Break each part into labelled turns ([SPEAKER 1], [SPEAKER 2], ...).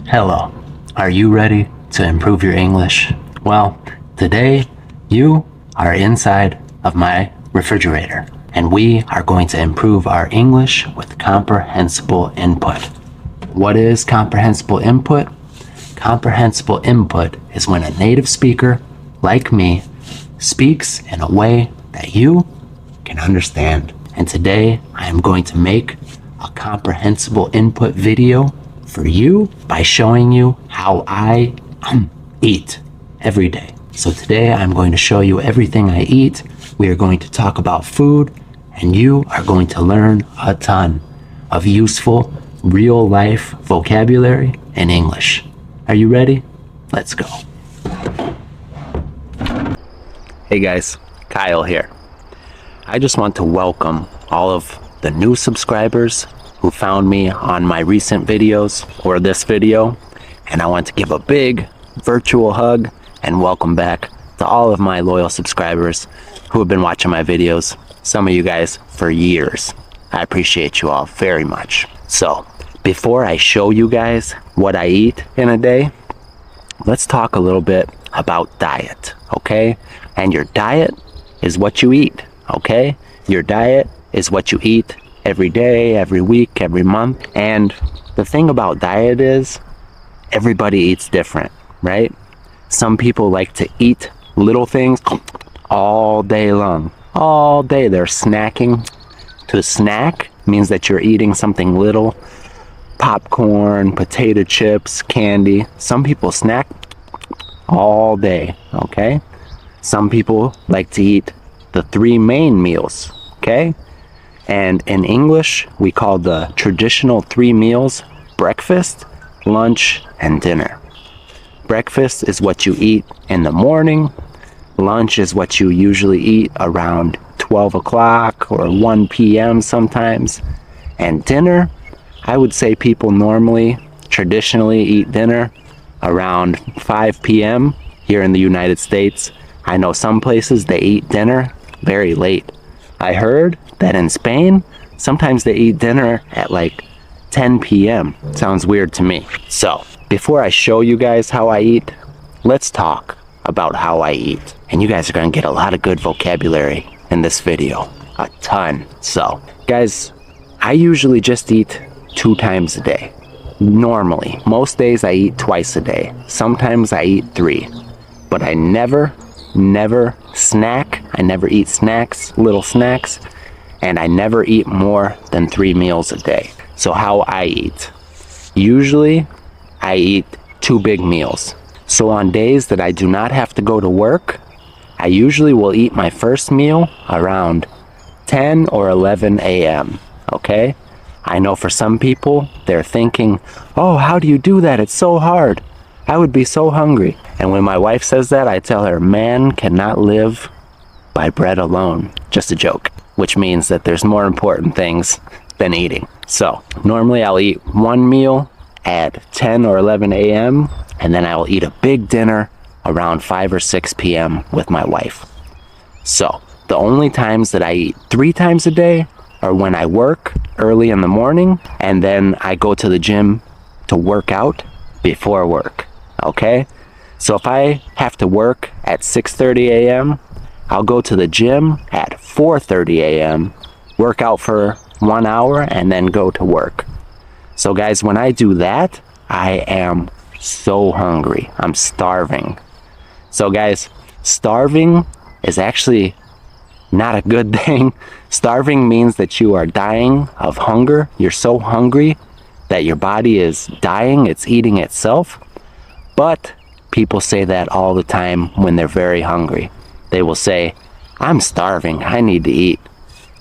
[SPEAKER 1] Hello. Are you ready to improve your English? Well, today you are inside of my refrigerator, and we are going to improve our English with comprehensible input. What is comprehensible input? Comprehensible input is when a native speaker, like me, speaks in a way that you can understand. And today I am going to make a comprehensible input video for you by showing you how I eat every day. So today I'm going to show you everything I eat. We are going to talk about food, and you are going to learn a ton of useful real life vocabulary in English. Are you ready? Let's go. Hey guys, Kyle here. I just want to welcome all of the new subscribers who found me on my recent videos or this video, and I want to give a big virtual hug and welcome back to all of my loyal subscribers who have been watching my videos, some of you guys for years. I appreciate you all very much. So before I show you guys what I eat in a day, let's talk a little bit about diet, okay? And your diet is what you eat, okay? Your diet is what you eat every day, every week, every month. And the thing about diet is everybody eats different, right? Some people like to eat little things all day long. All day they're snacking. To snack means that you're eating something little. Popcorn, potato chips, candy. Some people snack all day, okay? Some people like to eat the 3 main meals, okay? And in English, we call the traditional 3 meals breakfast, lunch, and dinner. Breakfast is what you eat in the morning. Lunch is what you usually eat around 12 o'clock or 1 p.m. sometimes. And dinner, I would say people normally, traditionally eat dinner around 5 p.m. here in the United States. I know some places they eat dinner very late. I heard that in Spain, sometimes they eat dinner at like 10 p.m. Sounds weird to me. So before I show you guys how I eat, let's talk about how I eat. And you guys are gonna get a lot of good vocabulary in this video, a ton. So guys, I usually just eat 2 times a day. Normally, most days I eat twice a day. Sometimes I eat 3, but I never snack. I never eat snacks, little snacks, and I never eat more than 3 meals a day. So how I eat. Usually, I eat 2 big meals. So on days that I do not have to go to work, I usually will eat my first meal around 10 or 11 a.m., okay? I know for some people, they're thinking, oh, how do you do that? It's so hard. I would be so hungry. And when my wife says that, I tell her, man cannot live by bread alone. Just a joke, which means that there's more important things than eating. So normally I'll eat 1 meal at 10 or 11 a.m. and then I will eat a big dinner around 5 or 6 p.m. with my wife. So the only times that I eat 3 times a day are when I work early in the morning and then I go to the gym to work out before work, okay? So if I have to work at 6:30 a.m., I'll go to the gym at 4:30 a.m., work out for 1 hour, and then go to work. So guys, when I do that, I am so hungry. I'm starving. So guys, starving is actually not a good thing. Starving means that you are dying of hunger. You're so hungry that your body is dying. It's eating itself. But people say that all the time when they're very hungry. They will say, I'm starving, I need to eat.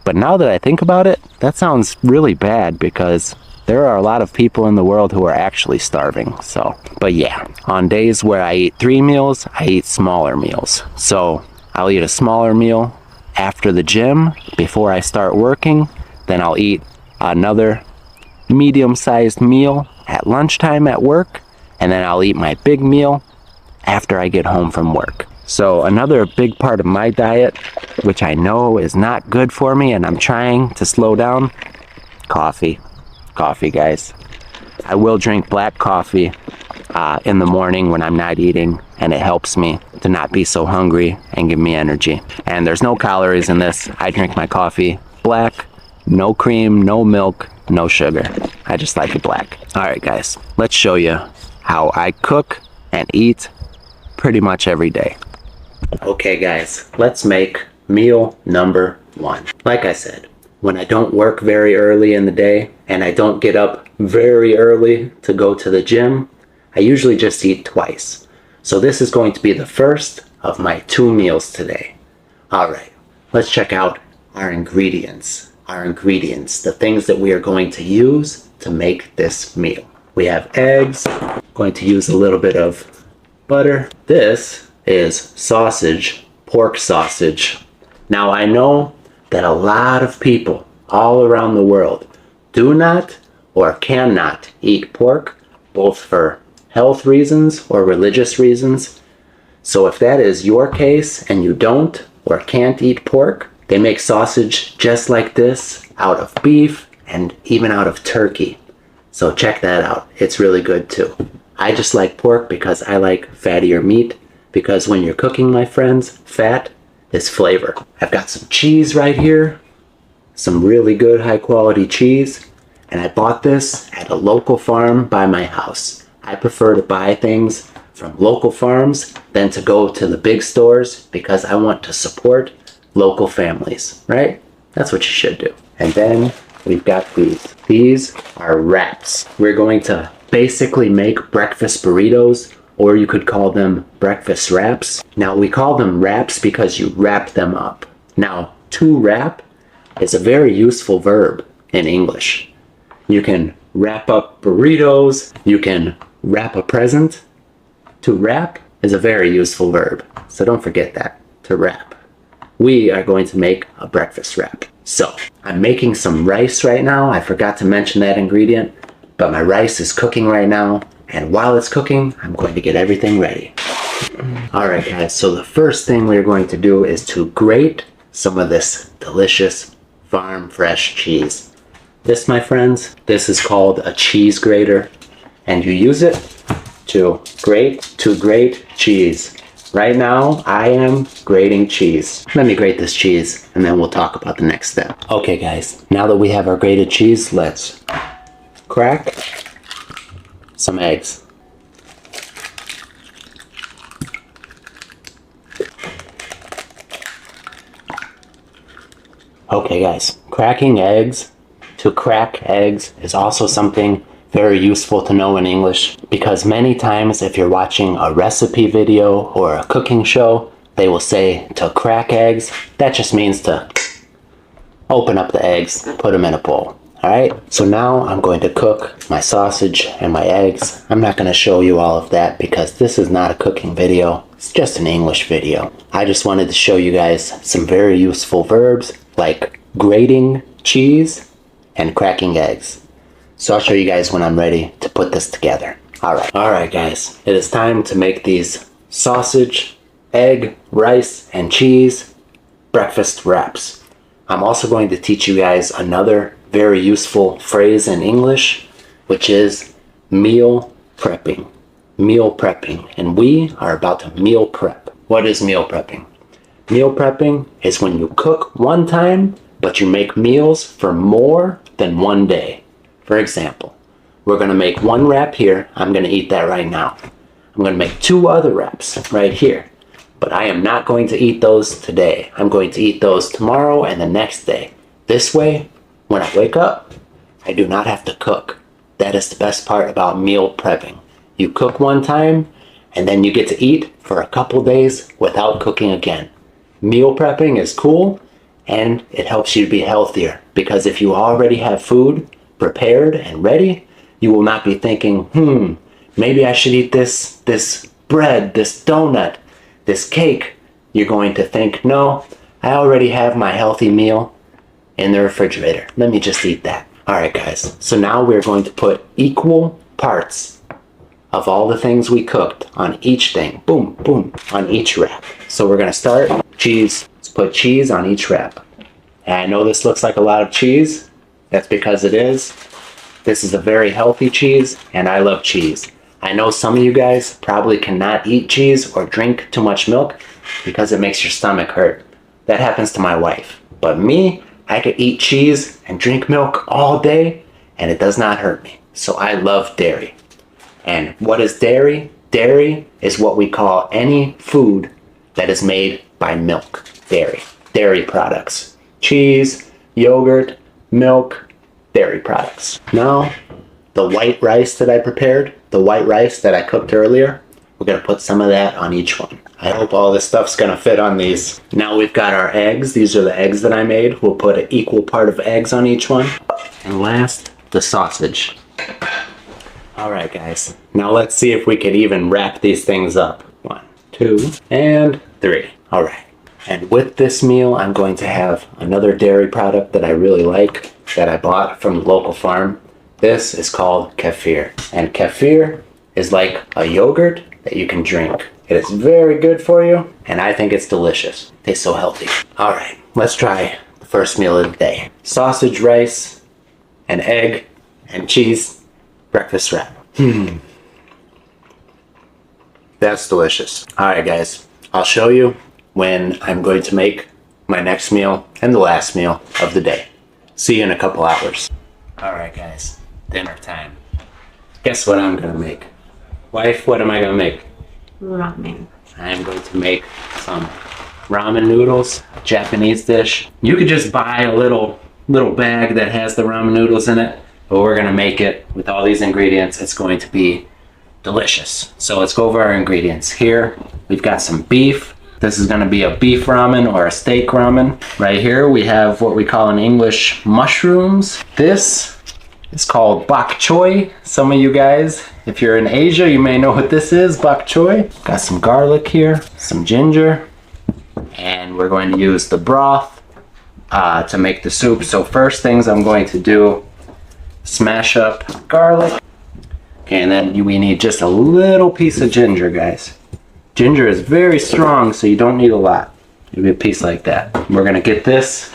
[SPEAKER 1] But now that I think about it, that sounds really bad because there are a lot of people in the world who are actually starving. So, but yeah, on days where I eat 3 meals, I eat smaller meals. So I'll eat a smaller meal after the gym before I start working. Then I'll eat another medium-sized meal at lunchtime at work. And then I'll eat my big meal after I get home from work. So another big part of my diet, which I know is not good for me and I'm trying to slow down, coffee. Coffee, guys. I will drink black coffee in the morning when I'm not eating, and it helps me to not be so hungry and give me energy. And there's no calories in this. I drink my coffee black, no cream, no milk, no sugar. I just like it black. All right, guys, let's show you how I cook and eat pretty much every day. Okay, guys, let's make meal number 1. Like I said, when I don't work very early in the day and I don't get up very early to go to the gym, I usually just eat twice. So this is going to be the first of my 2 meals today. All right, let's check out our ingredients. The things that we are going to use to make this meal. We have eggs, going to use a little bit of butter. This is sausage, pork sausage. Now I know that a lot of people all around the world do not or cannot eat pork, both for health reasons or religious reasons. So if that is your case and you don't or can't eat pork, they make sausage just like this out of beef and even out of turkey. So check that out. It's really good too. I just like pork because I like fattier meat, because when you're cooking, my friends, fat is flavor. I've got some cheese right here, some really good high quality cheese, and I bought this at a local farm by my house. I prefer to buy things from local farms than to go to the big stores because I want to support local families, right? That's what you should do. And then we've got these. These are wraps. We're going to basically make breakfast burritos, or you could call them breakfast wraps. Now we call them wraps because you wrap them up. Now, to wrap is a very useful verb in English. You can wrap up burritos, you can wrap a present. To wrap is a very useful verb, so don't forget that, to wrap. We are going to make a breakfast wrap. So, I'm making some rice right now. I forgot to mention that ingredient, but my rice is cooking right now, and while it's cooking, I'm going to get everything ready. Alright guys, so the first thing we're going to do is to grate some of this delicious farm fresh cheese. This, my friends, this is called a cheese grater, and you use it to grate cheese. Right now, I am grating cheese. Let me grate this cheese, and then we'll talk about the next step. Okay guys, now that we have our grated cheese, let's crack some eggs. Okay guys, cracking eggs, to crack eggs is also something very useful to know in English, because many times if you're watching a recipe video or a cooking show, they will say to crack eggs. That just means to open up the eggs, put them in a bowl. Alright, so now I'm going to cook my sausage and my eggs. I'm not going to show you all of that because this is not a cooking video. It's just an English video. I just wanted to show you guys some very useful verbs like grating cheese and cracking eggs. So I'll show you guys when I'm ready to put this together. Alright guys, it is time to make these sausage, egg, rice, and cheese breakfast wraps. I'm also going to teach you guys another very useful phrase in English, which is meal prepping. Meal prepping. And we are about to meal prep. What is meal prepping? Meal prepping is when you cook one time, but you make meals for more than one day. For example, we're going to make one wrap here. I'm going to eat that right now. I'm going to make 2 other wraps right here. But I am not going to eat those today. I'm going to eat those tomorrow and the next day. This way, when I wake up, I do not have to cook. That is the best part about meal prepping. You cook one time, and then you get to eat for a couple days without cooking again. Meal prepping is cool, and it helps you to be healthier. Because if you already have food prepared and ready, you will not be thinking, maybe I should eat this bread, this donut, this cake. You're going to think, no, I already have my healthy meal in the refrigerator. Let me just eat that. Alright guys, so now we're going to put equal parts of all the things we cooked on each thing. Boom, boom, on each wrap. So we're going to start cheese. Let's put cheese on each wrap. And I know this looks like a lot of cheese. That's because it is. This is a very healthy cheese, and I love cheese. I know some of you guys probably cannot eat cheese or drink too much milk because it makes your stomach hurt. That happens to my wife. But me, I could eat cheese and drink milk all day and it does not hurt me. So I love dairy. And what is dairy? Dairy is what we call any food that is made by milk. Dairy. Dairy products. Cheese, yogurt, milk, dairy products. Now, the white rice that I prepared, the white rice that I cooked earlier, we're gonna put some of that on each one. I hope all this stuff's gonna fit on these. Now we've got our eggs. These are the eggs that I made. We'll put an equal part of eggs on each one. And last, the sausage. All right, guys. Now let's see if we could even wrap these things up. 1, 2, and 3. All right. And with this meal, I'm going to have another dairy product that I really like that I bought from the local farm. This is called kefir. And kefir is like a yogurt that you can drink. It is very good for you, and I think it's delicious. It tastes so healthy. All right, let's try the first meal of the day. Sausage, rice, and egg, and cheese breakfast wrap. That's delicious. All right, guys, I'll show you when I'm going to make my next meal and the last meal of the day. See you in a couple hours. All right, guys, dinner time. Guess what I'm gonna make? Wife, what am I gonna make?
[SPEAKER 2] Ramen.
[SPEAKER 1] I'm going to make some ramen noodles, a Japanese dish. You could just buy a little bag that has the ramen noodles in it, but we're gonna make it with all these ingredients. It's going to be delicious. So let's go over our ingredients. Here, we've got some beef. This is gonna be a beef ramen or a steak ramen. Right here, we have what we call in English mushrooms. This is called bok choy. Some of you guys, if you're in Asia, you may know what this is, bok choy. Got some garlic here, some ginger, and we're going to use the broth to make the soup. So first things I'm going to do, smash up garlic. Okay, and then we need just a little piece of ginger, guys. Ginger is very strong, so you don't need a lot. Maybe a piece like that. We're gonna get this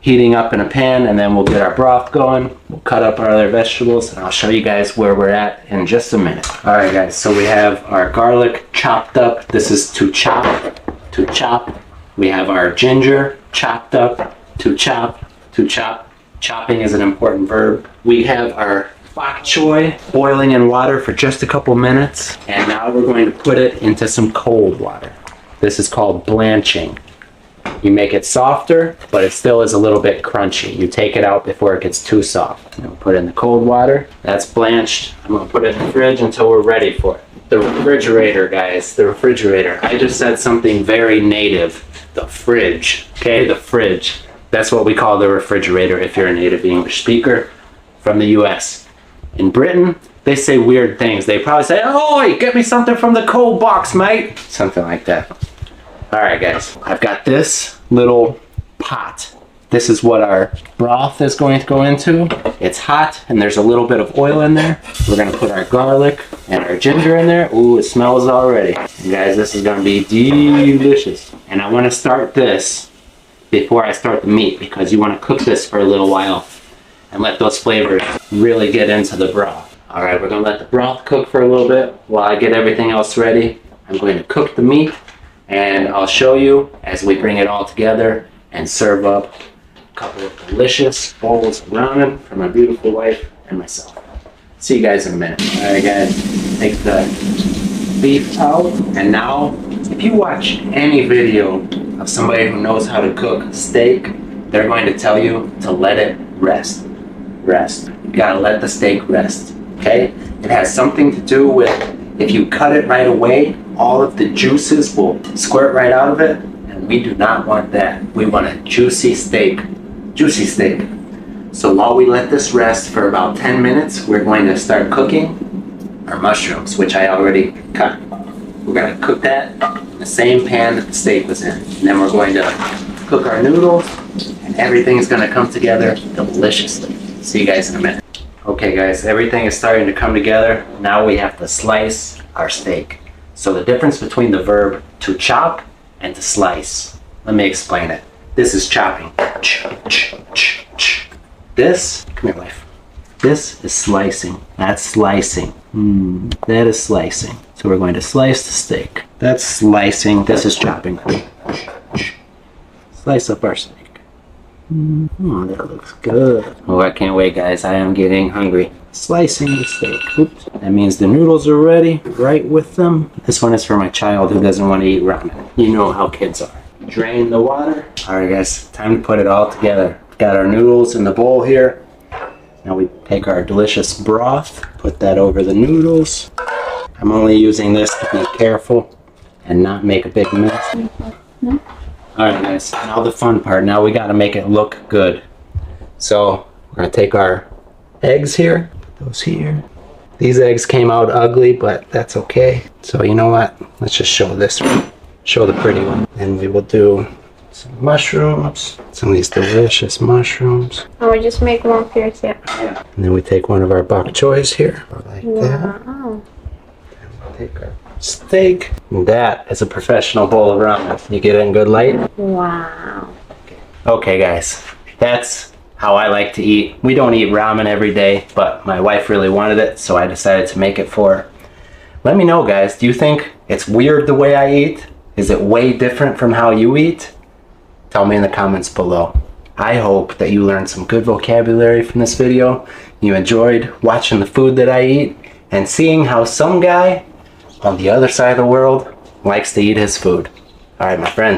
[SPEAKER 1] heating up in a pan, and then we'll get our broth going. We'll cut up our other vegetables, and I'll show you guys where we're at in just a minute. All right, guys, so we have our garlic chopped up. This is to chop, to chop. We have our ginger chopped up, to chop, to chop. Chopping is an important verb. We have our bok choy boiling in water for just a couple minutes, and now we're going to put it into some cold water. This is called blanching. You make it softer, but it still is a little bit crunchy. You take it out before it gets too soft. And we'll put it in the cold water. That's blanched. I'm gonna put it in the fridge until we're ready for it. The refrigerator, guys, the refrigerator. I just said something very native. The fridge, okay, the fridge. That's what we call the refrigerator if you're a native English speaker from the US. In Britain, they say weird things. They probably say, "Oi, get me something from the cold box, mate." Something like that. All right, guys, I've got this little pot. This is what our broth is going to go into. It's hot, and there's a little bit of oil in there. We're gonna put our garlic and our ginger in there. Ooh, it smells already. And guys, this is gonna be delicious. And I wanna start this before I start the meat, because you wanna cook this for a little while and let those flavors really get into the broth. All right, we're gonna let the broth cook for a little bit while I get everything else ready. I'm going to cook the meat, and I'll show you as we bring it all together and serve up a couple of delicious bowls of ramen for my beautiful wife and myself. See you guys in a minute. All right, guys, take the beef out, and now if you watch any video of somebody who knows how to cook steak, they're going to tell you to let it rest. You gotta let the steak rest, okay? It has something to do with, if you cut it right away, all of the juices will squirt right out of it, and we do not want that. We want a juicy steak. So while we let this rest for about 10 minutes, we're going to start cooking our mushrooms, which I already cut. We're gonna cook that in the same pan that the steak was in. And then we're going to cook our noodles, and everything's gonna come together deliciously. See you guys in a minute. Okay, guys, everything is starting to come together. Now we have to slice our steak. So the difference between the verb to chop and to slice, let me explain it. This is chopping. This, come here, wife. This is slicing. That's slicing. That is slicing. So we're going to slice the steak. That's slicing. This is chopping. Slice up our steak. That looks good. Oh, I can't wait, guys. I am getting hungry. Slicing the steak. Oops. That means the noodles are ready, right with them. This one is for my child who doesn't want to eat ramen. You know how kids are. Drain the water. All right, guys, time to put it all together. Got our noodles in the bowl here. Now we take our delicious broth, put that over the noodles. I'm only using this to be careful and not make a big mess. Alright guys, now the fun part. Now we gotta make it look good. So we're gonna take our eggs here, put those here. These eggs came out ugly, but that's okay. So you know what? Let's just show this one. Show the pretty one. And we will do some mushrooms. Some of these delicious mushrooms.
[SPEAKER 2] Oh, we just make one fierce, yeah.
[SPEAKER 1] And then we take one of our bok choys here, like that.
[SPEAKER 2] Wow.
[SPEAKER 1] Take our steak. And that is a professional bowl of ramen. You get it in good light?
[SPEAKER 2] Wow.
[SPEAKER 1] Okay guys, that's how I like to eat. We don't eat ramen every day, but my wife really wanted it, so I decided to make it for her. Let me know guys, do you think it's weird the way I eat? Is it way different from how you eat? Tell me in the comments below. I hope that you learned some good vocabulary from this video. You enjoyed watching the food that I eat and seeing how some guy on the other side of the world likes to eat his food. All right, my friends.